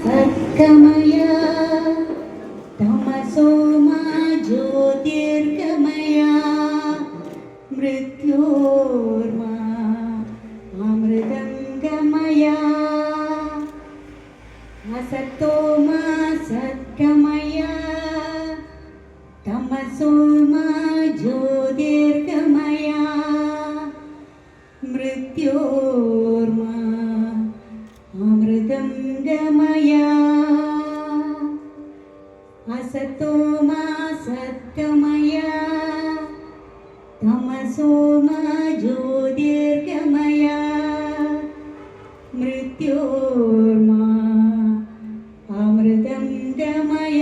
സത്കമയ തമസോമാ ജ്യോതിർഗമയ മൃത്യോർമാ അമൃതംഗമയ അസത്തോമാ സത്കമയ തമസോമാ ജ്യോതിർഗമയ മൃത്യോർമാ അമൃതം ഗമയ അസത്തോമാ സത്കമയ തമസോമാ ജ്യോതിർഗമയ മൃത്യോർമാ അമൃതം ഗമയ.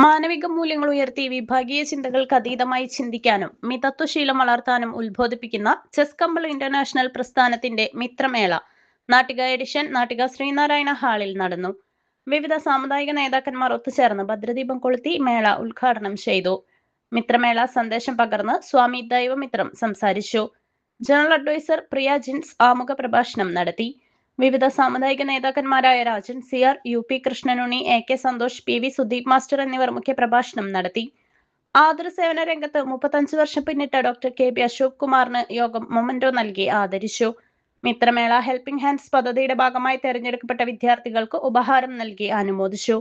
മാനവിക മൂല്യങ്ങൾ ഉയർത്തി വിഭാഗീയ ചിന്തകൾക്ക് അതീതമായി ചിന്തിക്കാനും മിതത്വശീലം വളർത്താനും ഉത്ബോധിപ്പിക്കുന്ന ചെസ് കമ്പൾ ഇന്റർനാഷണൽ പ്രസ്ഥാനത്തിന്റെ മിത്രമേള നാട്ടിക എഡിഷൻ നാട്ടിക ശ്രീനാരായണ ഹാളിൽ നടന്നു. വിവിധ സാമുദായിക നേതാക്കന്മാർ ഒത്തുചേർന്ന് ഭദ്രദീപം കൊളുത്തി മേള ഉദ്ഘാടനം ചെയ്തു. മിത്രമേള സന്ദേശം പകർന്ന് സ്വാമി ദൈവമിത്രം സംസാരിച്ചു. ജനറൽ അഡ്വൈസർ പ്രിയ ജിൻസ് ആമുഖ പ്രഭാഷണം നടത്തി. വിവിധ സാമുദായിക നേതാക്കന്മാരായ Rajan CR, UP Krishnanunni, AK Santhosh, PV Sudeep master എന്നിവർ മുഖ്യപ്രഭാഷണം നടത്തി. ആതുര സേവന രംഗത്ത് 35 വർഷം പിന്നിട്ട ഡോക്ടർ KB അശോക് കുമാറിന് യോഗം മൊമന്റോ നൽകി ആദരിച്ചു. മിത്രമേള ഹെൽപ്പിംഗ് ഹാൻഡ്സ് പദ്ധതിയുടെ ഭാഗമായി തെരഞ്ഞെടുക്കപ്പെട്ട വിദ്യാർത്ഥികൾക്ക് ഉപഹാരം നൽകി അനുമോദിച്ചു.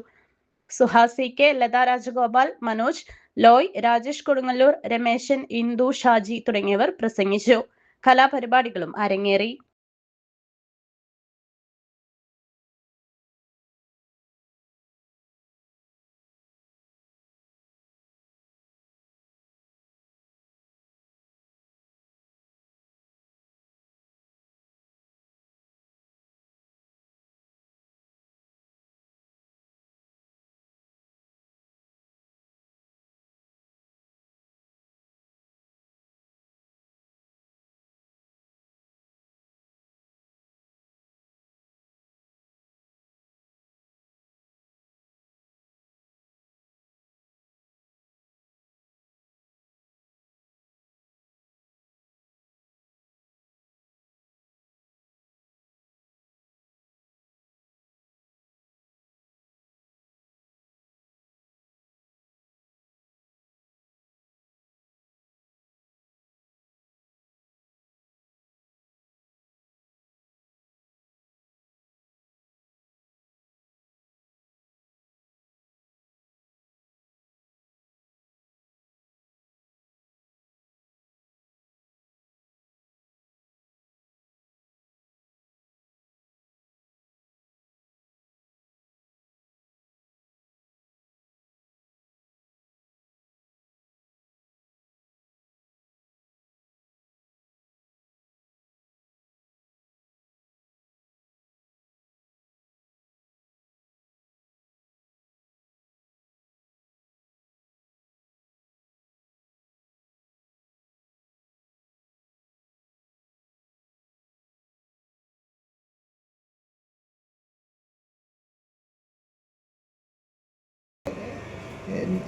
സുഹാസ് CK, ലത രാജഗോപാൽ, മനോജ്, ലോയ്, രാജേഷ് കൊടുങ്ങല്ലൂർ, രമേശൻ, ഇന്ദു, ഷാജി തുടങ്ങിയവർ പ്രസംഗിച്ചു. കലാപരിപാടികളും അരങ്ങേറി.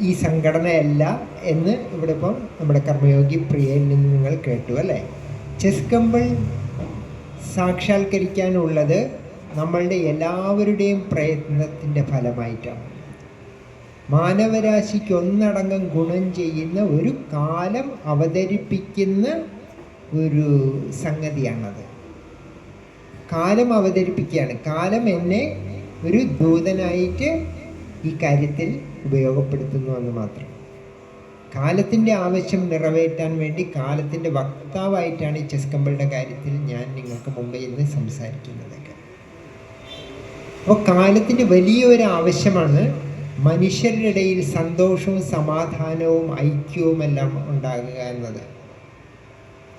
ഈ സംഘടനയല്ല എന്ന് ഇവിടെ ഇപ്പം നമ്മുടെ കർമ്മയോഗി പ്രിയയിൽ നിന്ന് നിങ്ങൾ കേട്ടു അല്ലേ. ചെസ് കമ്പിൾ സാക്ഷാത്കരിക്കാനുള്ളത് നമ്മളുടെ എല്ലാവരുടെയും പ്രയത്നത്തിൻ്റെ ഫലമായിട്ടാണ്. മാനവരാശിക്ക് ഒന്നടങ്കം ഗുണം ചെയ്യുന്ന ഒരു കാലം അവതരിപ്പിക്കുന്ന ഒരു സംഗതിയാണത്. കാലം അവതരിപ്പിക്കുകയാണ്. കാലം എന്നെ ഒരു ദൂതനായിട്ട് ഈ കാര്യത്തിൽ ഉപയോഗപ്പെടുത്തുന്നു എന്ന് മാത്രം. കാലത്തിൻ്റെ ആവശ്യം നിറവേറ്റാൻ വേണ്ടി കാലത്തിൻ്റെ വക്താവായിട്ടാണ് ഈ ചെസ് കമ്പിളുടെ കാര്യത്തിൽ ഞാൻ നിങ്ങൾക്ക് മുമ്പേ ഇന്ന് സംസാരിക്കുന്നതൊക്കെ. അപ്പോൾ കാലത്തിൻ്റെ വലിയൊരു ആവശ്യമാണ് മനുഷ്യരുടെ ഇടയിൽ സന്തോഷവും സമാധാനവും ഐക്യവും എല്ലാം ഉണ്ടാകുക എന്നത്.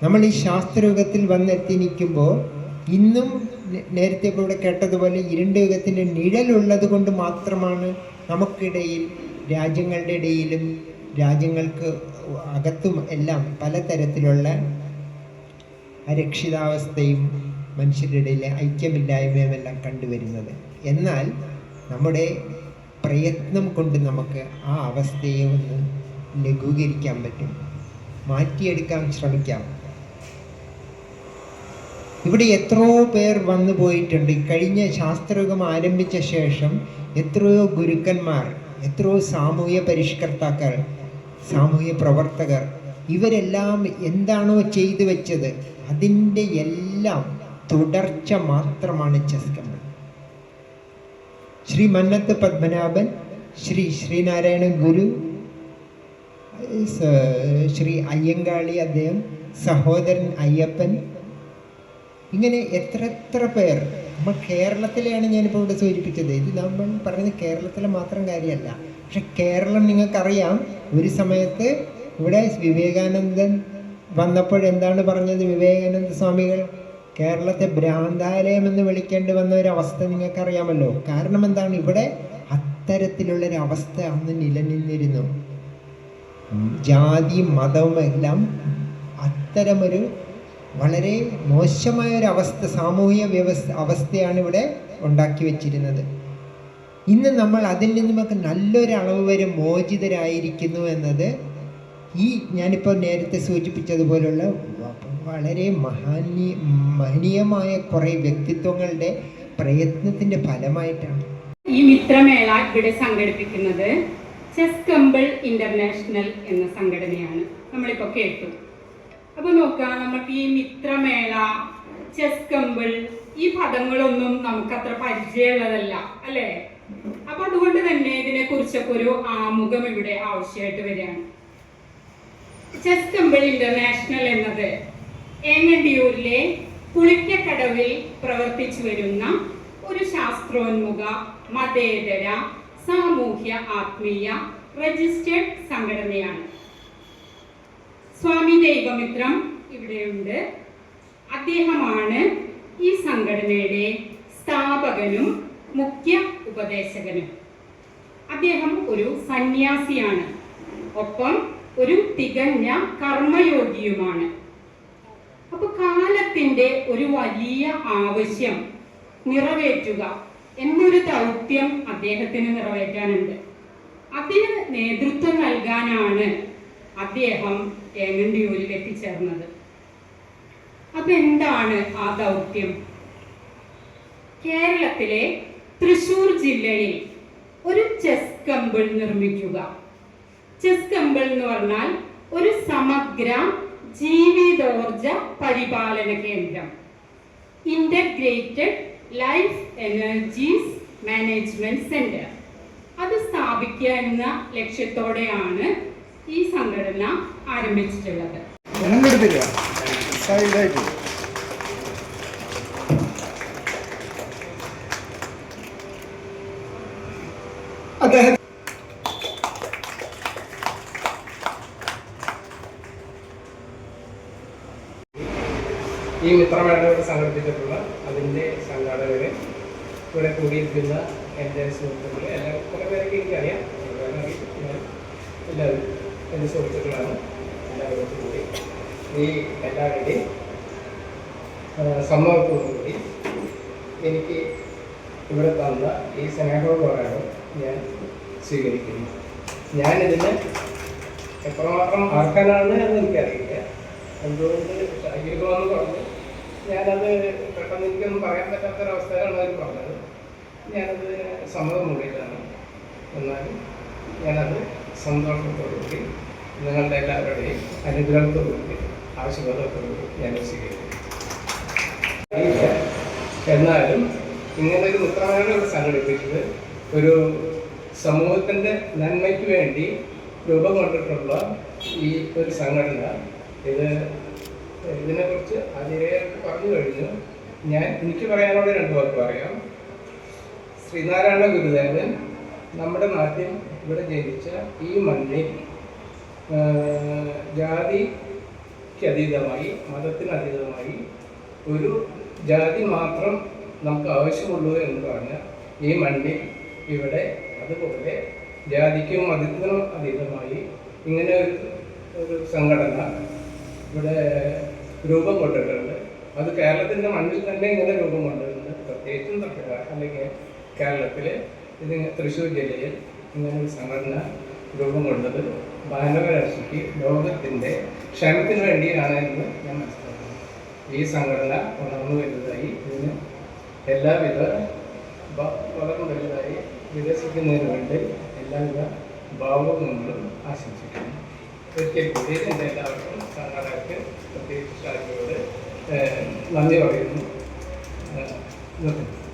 നമ്മൾ ഈ ശാസ്ത്രയുഗത്തിൽ വന്നെത്തി നിൽക്കുമ്പോൾ ഇന്നും നേരത്തെ ഇപ്പോൾ ഇവിടെ കേട്ടതുപോലെ ഇരുണ്ട യുഗത്തിൻ്റെ നിഴലുള്ളത് കൊണ്ട് മാത്രമാണ് നമുക്കിടയിൽ രാജ്യങ്ങളുടെ ഇടയിലും രാജ്യങ്ങൾക്ക് അകത്തും എല്ലാം പലതരത്തിലുള്ള അരക്ഷിതാവസ്ഥയും മനുഷ്യരുടെ ഇടയിലെ ഐക്യമില്ലായ്മയും എല്ലാം കണ്ടുവരുന്നത്. എന്നാൽ നമ്മുടെ പ്രയത്നം കൊണ്ട് നമുക്ക് ആ അവസ്ഥയെ ഒന്ന് ലഘൂകരിക്കാൻ പറ്റും, മാറ്റിയെടുക്കാൻ ശ്രമിക്കാം. ഇവിടെ എത്രയോ പേർ വന്നു പോയിട്ടുണ്ട്. കഴിഞ്ഞ ശാസ്ത്രയുഗം ആരംഭിച്ച ശേഷം എത്രയോ ഗുരുക്കന്മാർ, എത്രയോ സാമൂഹ്യ പരിഷ്കർത്താക്കൾ, സാമൂഹ്യ പ്രവർത്തകർ, ഇവരെല്ലാം എന്താണോ ചെയ്തു വെച്ചത് അതിൻ്റെ എല്ലാം തുടർച്ച മാത്രമാണ് ചെസ് കമ്പിൾ. ശ്രീ മന്നത്ത് പത്മനാഭൻ, ശ്രീ ശ്രീനാരായണ ഗുരു, ശ്രീ അയ്യങ്കാളി അദ്ദേഹം, സഹോദരൻ അയ്യപ്പൻ, ഇങ്ങനെ എത്ര പേർ. നമ്മൾ കേരളത്തിലെയാണ് ഞാനിപ്പോൾ ഇവിടെ സൂചിപ്പിച്ചത്. ഇത് നമ്മൾ പറയുന്നത് കേരളത്തിലെ മാത്രം കാര്യമല്ല. പക്ഷെ കേരളം നിങ്ങൾക്കറിയാം, ഒരു സമയത്ത് ഇവിടെ വിവേകാനന്ദൻ വന്നപ്പോഴെന്താണ് പറഞ്ഞത് വിവേകാനന്ദ സ്വാമികൾ? കേരളത്തെ ഭ്രാന്താലയം എന്ന് വിളിക്കേണ്ടി വന്ന ഒരവസ്ഥ നിങ്ങൾക്കറിയാമല്ലോ. കാരണം എന്താണ്? ഇവിടെ അത്തരത്തിലുള്ളൊരവസ്ഥ അന്ന് നിലനിന്നിരുന്നു. ജാതി മതവും എല്ലാം അത്തരമൊരു വളരെ മോശമായ ഒരു അവസ്ഥ, സാമൂഹിക അവസ്ഥയാണ് ഇവിടെ ഉണ്ടാക്കി വച്ചിരുന്നത്. ഇന്ന് നമ്മൾ അതിൽ നിന്നുമൊക്കെ നല്ലൊരളവ് വരെ മോചിതരായിരിക്കുന്നു എന്നത് ഈ ഞാനിപ്പോൾ നേരത്തെ സൂചിപ്പിച്ചതുപോലുള്ള വളരെ മഹനീയമായ കുറേ വ്യക്തിത്വങ്ങളുടെ പ്രയത്നത്തിൻ്റെ ഫലമായിട്ടാണ് ഈ മിത്രമേള ഇവിടെ സംഘടിപ്പിക്കുന്നത്. ചെസ് കമ്പിൾ ഇന്റർനാഷണൽ എന്ന സംഘടനയാണ്. നമ്മളിപ്പോൾ കേട്ടു. അപ്പോൾ നോക്കുക, നമുക്ക് ഈ മിത്രമേള, ചെസ് കമ്പിൾ, ഈ പദങ്ങളൊന്നും നമുക്കത്ര പരിചയമുള്ളതല്ല അല്ലേ? അപ്പൊ അതുകൊണ്ട് തന്നെ ഇതിനെ കുറിച്ചൊക്കെ ഒരു ആമുഖം ഇവിടെ ആവശ്യമായിട്ട് വരികയാണ്. ചെസ് കമ്പിൾ ഇന്റർനാഷണൽ എന്നത് ഏങ്ങണ്ടിയൂരിലെ പുളിക്കക്കടവിൽ പ്രവർത്തിച്ചു വരുന്ന ഒരു ശാസ്ത്രോന്മുഖ, മതേതര, സാമൂഹ്യ ആത്മീയ രജിസ്റ്റേർഡ് സംഘടനയാണ്. സ്വാമി ദൈവമിത്രം ഇവിടെയുണ്ട്. അദ്ദേഹമാണ് ഈ സംഘടനയുടെ സ്ഥാപകനും മുഖ്യ ഉപദേശകനും. അദ്ദേഹം ഒരു സന്യാസിയാണ്, ഒപ്പം ഒരു തികഞ്ഞ കർമ്മയോഗിയുമാണ്. അപ്പൊ കാലത്തിന്റെ ഒരു വലിയ ആവശ്യം നിറവേറ്റുക എന്നൊരു ദൗത്യം അദ്ദേഹത്തിന് നിറവേറ്റാനുണ്ട്. അതിന് നേതൃത്വം നൽകാനാണ് അദ്ദേഹം ഏങ്ങണ്ടിയൂരിൽ എത്തിച്ചേർന്നത്. അപ്പൊ എന്താണ് ആ ദൗത്യം? കേരളത്തിലെ തൃശൂർ ജില്ലയിൽ ഒരു ചെസ് കമ്പിൾ നിർമ്മിക്കുക. ചെസ് കമ്പിൾ എന്ന് പറഞ്ഞാൽ ഒരു സമഗ്ര ജീവിതോർജ പരിപാലന കേന്ദ്രം, integrated life energies management centre, അത് സ്ഥാപിക്കുക എന്ന ലക്ഷ്യത്തോടെയാണ് ഈ സംഘടന ആരംഭിച്ചിട്ടുള്ളത്. ഈ മിത്രമേള സംഘടിപ്പിച്ചിട്ടുള്ള അതിൻ്റെ സംഘാടകരെ, ഇവിടെ കൂടിയിരിക്കുന്ന എൻ്റെ സുഹൃത്തുക്കൾ, എല്ലാം കുറേ പേരൊക്കെ എനിക്കറിയാം, എല്ലാവരും എൻ്റെ സുഹൃത്തുക്കളാണ്. എല്ലാവരും കൂടി ഈ എല്ലാവരുടെയും സമ്മതത്തോടുകൂടി എനിക്ക് ഇവിടെ തന്ന ഈ സ്നേഹോപകാരം ഞാൻ സ്വീകരിക്കുന്നു. ഞാനിതിന് എത്രമാത്രം ആർക്കാനാണ് എന്ന് എനിക്കറിയില്ല. എന്തുകൊണ്ട് ശാരീരികമെന്ന് പറഞ്ഞ് ഞാനത് പെട്ടെന്ന് എനിക്കൊന്നും പറയാൻ പറ്റാത്തൊരവസ്ഥയിലാണ് അവർ പറഞ്ഞത്. ഞാനത് സമ്മതം മൂടിയിട്ടാണ്. എന്നാലും ഞാനത് സന്തോഷത്തോടുകൂടി നിങ്ങളുടെ എല്ലാവരുടെയും അനുഗ്രഹത്തോടുകൂടി ആശീർവാദത്തോടുകൂടി ഞാൻ സ്വീകരിക്കും. എന്നാലും ഇങ്ങനൊരു മിത്രമേള ഇവിടെ സംഘടിപ്പിച്ചത് ഒരു സമൂഹത്തിൻ്റെ നന്മയ്ക്ക് വേണ്ടി രൂപം കൊണ്ടിട്ടുള്ള ഈ ഒരു സംഘടന, ഇതിനെക്കുറിച്ച് അതിരേറെ പറഞ്ഞു കഴിഞ്ഞു. എനിക്ക് പറയാനുള്ള രണ്ട് വാക്ക് പറയാം. ശ്രീനാരായണ ഗുരുദേവൻ നമ്മുടെ നാട്ടിൽ ഇവിടെ ജനിച്ച ഈ മണ്ണിൽ ജാതിക്കതീതമായി, മതത്തിനതീതമായി ഒരു ജാതി മാത്രം നമുക്ക് ആവശ്യമുള്ളൂ എന്ന് പറഞ്ഞ ഈ മണ്ണിൽ ഇവിടെ അതുപോലെ ജാതിക്കും മതത്തിനും അതീതമായി ഇങ്ങനെ ഒരു സംഘടന ഇവിടെ രൂപം കൊണ്ടിട്ടുണ്ട്. അത് കേരളത്തിൻ്റെ മണ്ണിൽ തന്നെ ഇങ്ങനെ രൂപം കൊണ്ടിട്ടുണ്ട്. പ്രത്യേകിച്ചും അല്ലെങ്കിൽ കേരളത്തിൽ തൃശ്ശൂർ ജില്ലയിൽ ഇങ്ങനൊരു സംഘടന രൂപം കൊണ്ടത് മാനവരാശിക്ക് ലോകത്തിൻ്റെ ക്ഷേമത്തിന് വേണ്ടിയാണ് എന്ന് ഞാൻ മനസ്സിലാക്കുന്നു. ഈ സംഘടന വളർന്നു വലുതായി ഇതിന് എല്ലാവിധ വളർന്നു വലുതായി വികസിക്കുന്നതിന് വേണ്ടി എല്ലാവിധ ഭാവങ്ങളും ആശംസിക്കുന്നു. ഒരിക്കൽ കൂടി എൻ്റെ എല്ലാവർക്കും സംഘടനയ്ക്ക് പ്രത്യേകിച്ച് ഷാജിയോട് നന്ദി പറയുന്നു. നിർത്തുന്നു.